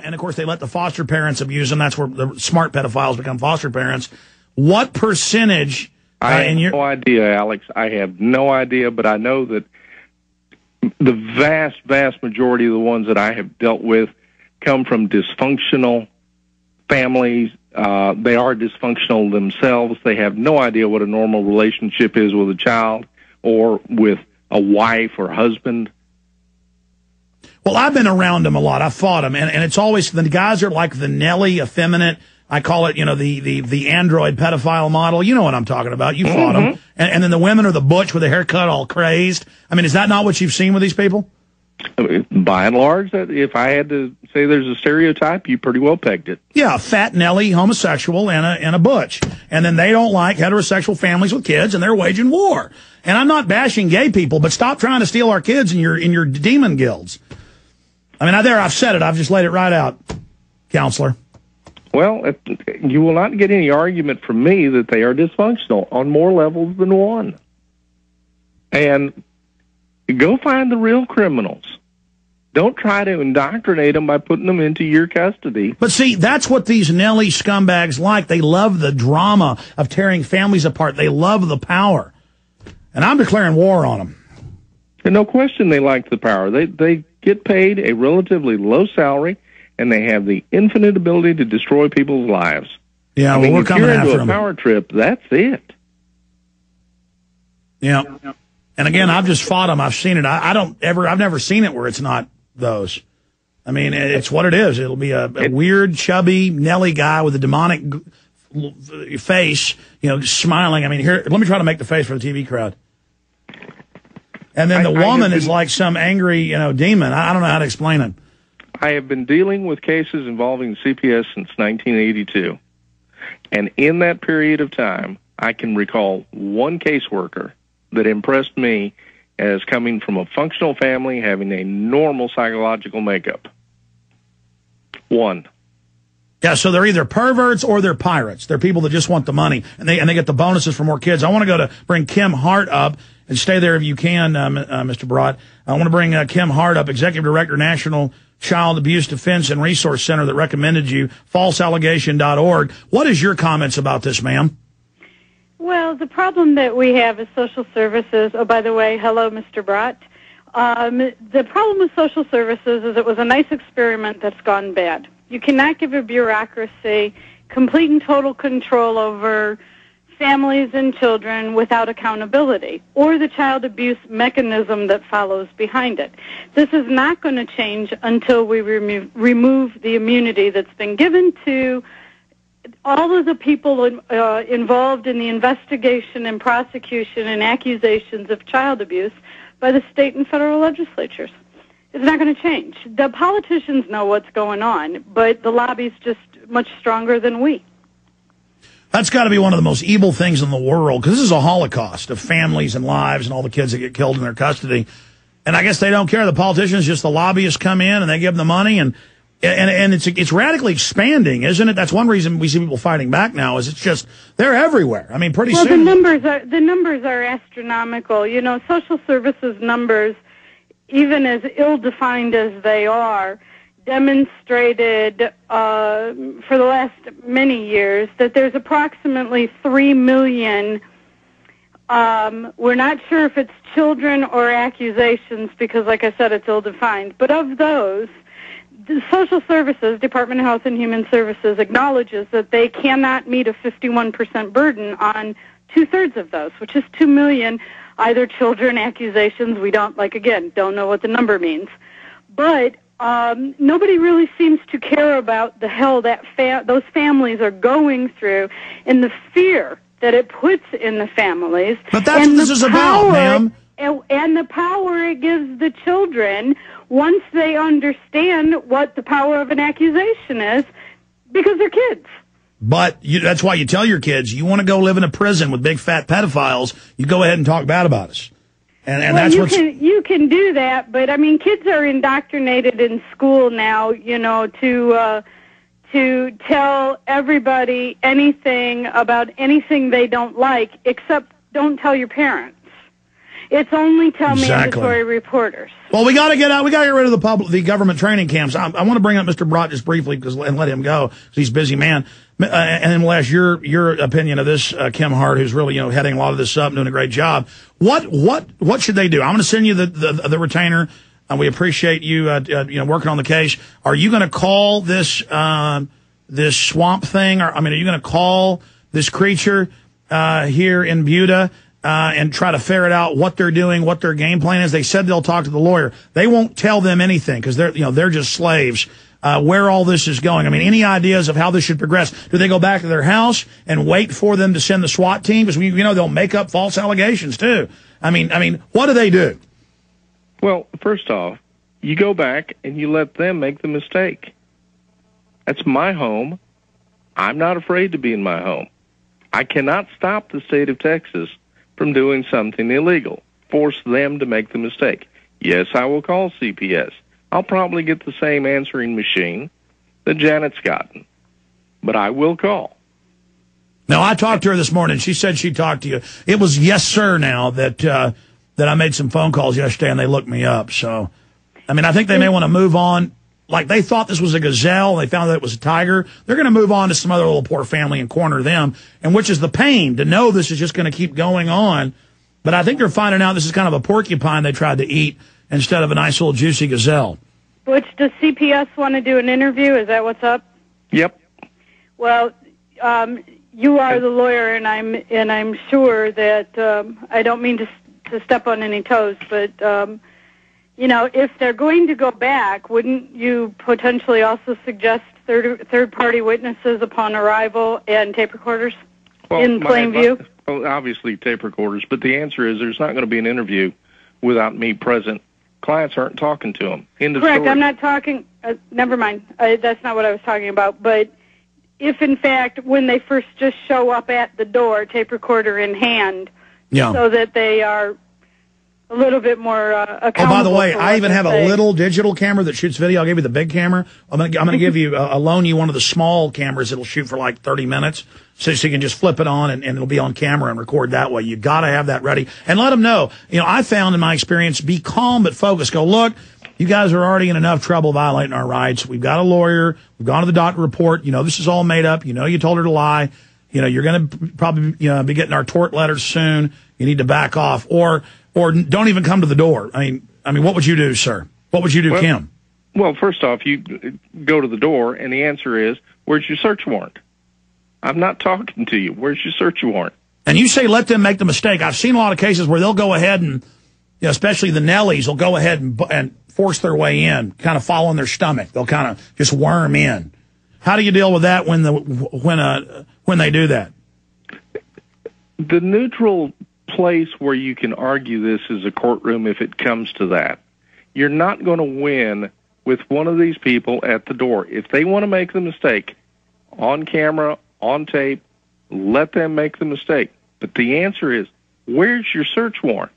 and of course they let the foster parents abuse them. That's where the smart pedophiles become foster parents. What percentage? I have no idea, Alex. I have no idea, but I know that the vast, vast majority of the ones that I have dealt with come from dysfunctional families. They are dysfunctional themselves. They have no idea what a normal relationship is with a child or with a wife or husband. Well, I've been around them a lot. I've fought them, and it's always, the guys are like the Nelly, effeminate, I call it, the android pedophile model. You know what I'm talking about. You fought them. And then the women are the butch with the haircut all crazed. I mean, is that not what you've seen with these people? By and large, if I had to say there's a stereotype, you pretty well pegged it. Yeah, fat Nelly, homosexual, and a butch. And then they don't like heterosexual families with kids, and they're waging war. And I'm not bashing gay people, but stop trying to steal our kids in your demon guilds. I mean, I've said it. I've just laid it right out, counselor. Well, you will not get any argument from me that they are dysfunctional on more levels than one. And go find the real criminals. Don't try to indoctrinate them by putting them into your custody. But see, that's what these Nelly scumbags like. They love the drama of tearing families apart. They love the power. And I'm declaring war on them. And no question they like the power. They get paid a relatively low salary, and they have the infinite ability to destroy people's lives. Yeah, well, we're coming after them. If you're into a power trip, that's it. Yeah. And again, I've just fought them. I've seen it. I've never seen it where it's not those. I mean, it's what it is. It'll be a weird, chubby Nelly guy with a demonic face, smiling. I mean, here, let me try to make the face for the TV crowd. And then the woman is like some angry, demon. I don't know how to explain it. I have been dealing with cases involving CPS since 1982. And in that period of time, I can recall one caseworker that impressed me as coming from a functional family, having a normal psychological makeup. One. Yeah, so they're either perverts or they're pirates. They're people that just want the money, and they get the bonuses for more kids. I want to bring Kim Hart up, and stay there if you can, Mr. Brott. I want to bring Kim Hart up, Executive Director, National Child Abuse Defense and Resource Center that recommended you, falseallegation.org. What is your comments about this, ma'am? Well, the problem that we have is social services. Oh, by the way, hello, Mr. Brott. The problem with social services is it was a nice experiment that's gone bad. You cannot give a bureaucracy complete and total control over families and children without accountability or the child abuse mechanism that follows behind it. This is not going to change until we remove the immunity that's been given to all of the people involved in the investigation and prosecution and accusations of child abuse by the state and federal legislatures. It's not going to change. The politicians know what's going on, but the lobby's just much stronger than we. That's got to be one of the most evil things in the world, because this is a holocaust of families and lives and all the kids that get killed in their custody. And I guess they don't care. The politicians, just the lobbyists come in and they give them the money, and it's radically expanding, isn't it? That's one reason we see people fighting back now, is it's just, they're everywhere. I mean, pretty soon. Well, the numbers are astronomical. Social services numbers, even as ill-defined as they are, demonstrated for the last many years that there's approximately 3 million, we're not sure if it's children or accusations because, like I said, it's ill-defined, but of those, the Social Services, Department of Health and Human Services, acknowledges that they cannot meet a 51% burden on two-thirds of those, which is 2 million, either children, accusations, we don't know what the number means. But nobody really seems to care about the hell that those families are going through and the fear that it puts in the families. But that's what this is about, ma'am. And the power it gives the children once they understand what the power of an accusation is, because they're kids. But that's why you tell your kids, you want to go live in a prison with big fat pedophiles, you go ahead and talk bad about us. And that's you can do that, but I mean, kids are indoctrinated in school now, to tell everybody anything about anything they don't like, except don't tell your parents. It's only mandatory reporters. Well, we got to get out. We got to get rid of the government training camps. I want to bring up Mr. Brott just briefly and let him go because he's a busy man. And then we'll ask your opinion of this, Kim Hart, who's really heading a lot of this up, and doing a great job. What should they do? I'm going to send you the retainer. We appreciate you working on the case. Are you going to call this this swamp thing? Are you going to call this creature here in Buda and try to ferret out what they're doing, what their game plan is? They said they'll talk to the lawyer. They won't tell them anything because they're just slaves. Where all this is going. Any ideas of how this should progress? Do they go back to their house and wait for them to send the SWAT team? Because they'll make up false allegations too. What do they do? Well, first off, you go back and you let them make the mistake. That's my home. I'm not afraid to be in my home. I cannot stop the state of Texas from doing something illegal. Force them to make the mistake. Yes, I will call CPS. I'll probably get the same answering machine that Janet's gotten. But I will call. No, I talked to her this morning. She said she talked to you. It was yes, sir, now that I made some phone calls yesterday and they looked me up. So, I think they may want to move on. Like they thought this was a gazelle. They found that it was a tiger. They're going to move on to some other little poor family and corner them. And which is the pain to know this is just going to keep going on. But I think they're finding out this is kind of a porcupine they tried to eat instead of a nice little juicy gazelle. Butch, does CPS want to do an interview? Is that what's up? Yep. Well, you are the lawyer, and I'm sure that I don't mean to step on any toes, but if they're going to go back, wouldn't you potentially also suggest third-party witnesses upon arrival and tape recorders in plain view? Well, obviously tape recorders, but the answer is there's not going to be an interview without me present. Clients aren't talking to them. End of Correct. story. I'm not talking. Never mind. That's not what I was talking about. But if, in fact, when they first just show up at the door, tape recorder in hand, so that they are a little bit more accountable. Oh, by the way, I even have a little digital camera that shoots video. I'll give you the big camera. I'm going to give you loan you one of the small cameras that'll shoot for like 30 minutes, so you can just flip it on and it'll be on camera and record that way. You got to have that ready and let them know. I found in my experience, be calm but focused. Go, look, you guys are already in enough trouble violating our rights. We've got a lawyer. We've gone to the doctor report. This is all made up. You told her to lie. You're going to probably be getting our tort letters soon. You need to back off or don't even come to the door. What would you do, sir? What would you do, Kim? Well, first off, you go to the door, and the answer is, where's your search warrant? I'm not talking to you. Where's your search warrant? And you say let them make the mistake. I've seen a lot of cases where they'll go ahead and, especially the Nellies, will go ahead and force their way in, kind of following their stomach. They'll kind of just worm in. How do you deal with that when they do that? The neutral place where you can argue this is a courtroom if it comes to that. You're not going to win with one of these people at the door. If they want to make the mistake on camera, on tape, let them make the mistake. But the answer is, where's your search warrant?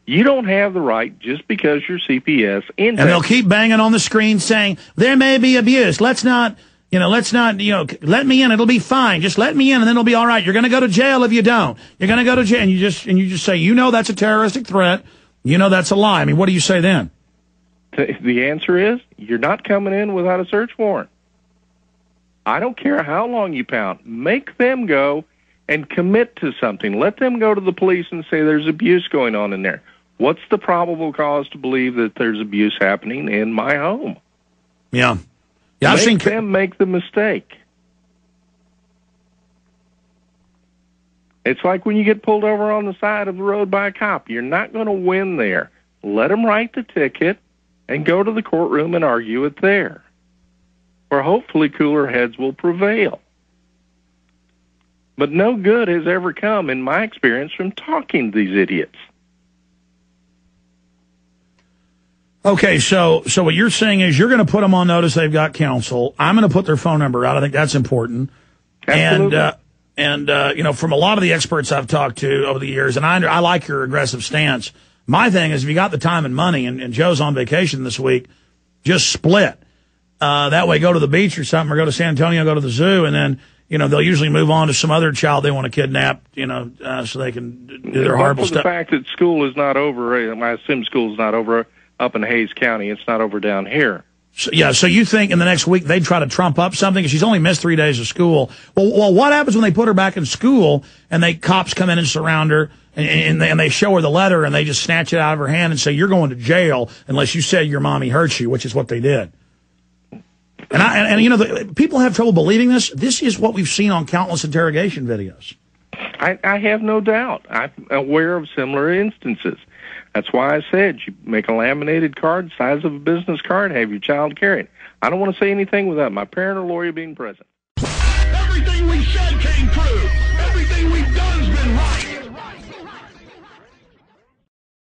You don't have the right just because you're CPS. And they'll keep banging on the screen saying, there may be abuse. Let's not, let me in. It'll be fine. Just let me in and then it'll be all right. You're going to go to jail if you don't. You're going to go to jail. And you just say, that's a terroristic threat. That's a lie. What do you say then? The answer is, you're not coming in without a search warrant. I don't care how long you pound. Make them go and commit to something. Let them go to the police and say there's abuse going on in there. What's the probable cause to believe that there's abuse happening in my home? Yeah. Make them make the mistake. It's like when you get pulled over on the side of the road by a cop. You're not going to win there. Let them write the ticket and go to the courtroom and argue it there, where hopefully cooler heads will prevail. But no good has ever come, in my experience, from talking to these idiots. Okay, so what you're saying is you're going to put them on notice they've got counsel. I'm going to put their phone number out. I think that's important. Absolutely. And from a lot of the experts I've talked to over the years, and I like your aggressive stance. My thing is, if you got the time and money, and Joe's on vacation this week, just split. That way, go to the beach or something, or go to San Antonio, go to the zoo, and then they'll usually move on to some other child they want to kidnap, so they can do their horrible stuff. The fact that school is not over, I assume school is not over up in Hays County. It's not over down here. So you think in the next week they'd try to trump up something? Because she's only missed 3 days of school. Well, what happens when they put her back in school and cops come in and surround her and they show her the letter and they just snatch it out of her hand and say, you're going to jail unless you say your mommy hurt you, which is what they did. And people have trouble believing this. This is what we've seen on countless interrogation videos. I have no doubt. I'm aware of similar instances. That's why I said you make a laminated card, size of a business card, have your child carry it. I don't want to say anything without my parent or lawyer being present. Everything we said came true. Everything we've done's been right.